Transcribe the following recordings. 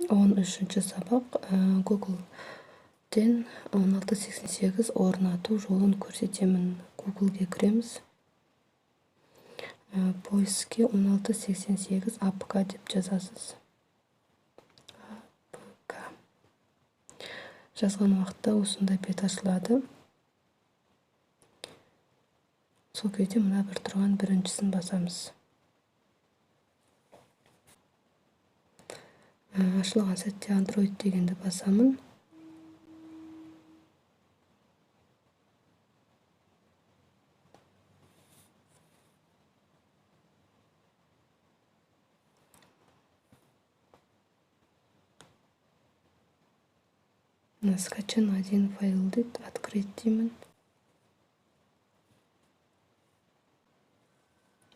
13 сабак Google'ден 1688 орнатуу жолун көрсөтөмүн. Google'ге киремиз. Поиске 1688 APK деп жазасыз. APK. Жазган убакта ушундай бет ачылады. Сол кезде мына бир турган биринчисин басамыз. Ашылган сәтте Android дегенди басамын. Скачан один файл дейт, открыть деймин.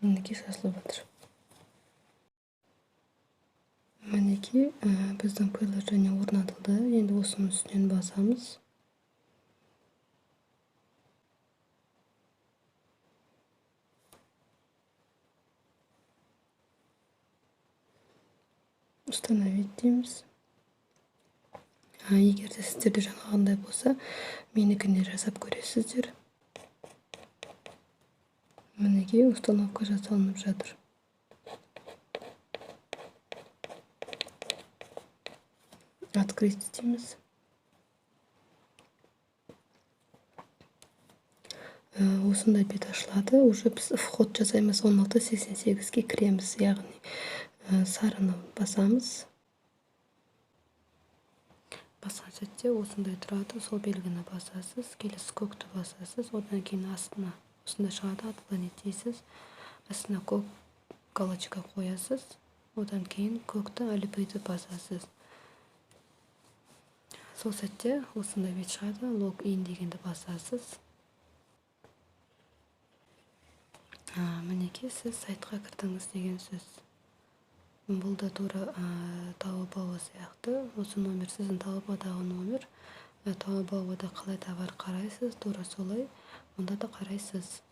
Минеки жазылып атыр. Минеки биздин приложение орнатылды. Энд осунун үстүнөн басамыз. Установить деймиз. Эгерде сиздерде жанагындай болсо, меникини жасап көрөсүздөр. Минеки установка жасалынып жатыр. Открыть деймиз. Осундай бет ачылады. Уже биз вход жасайбыз, 1688ге киремиз, ягни сарыны басамыз. Басқан сәтте осындай тұрады, сол белгіні басасыз, келесі көкті басасыз, одан кейін астына осындай шығады, отклонить дейсіз, астына көк галочка қоясыз, одан кейін көкті әліпбиді басасыз. Сол сәтте осындай бет шығады, логин дегенді басасыз. Мінеке сіз сайтқа кірдіңіз деген сөз. Бұл да тура Taobao сияқты. Осы номер сіздің Taobaoдағы номер. Taobaoда қалай товар қарайсыз, тура солай. Онда да қарайсыз.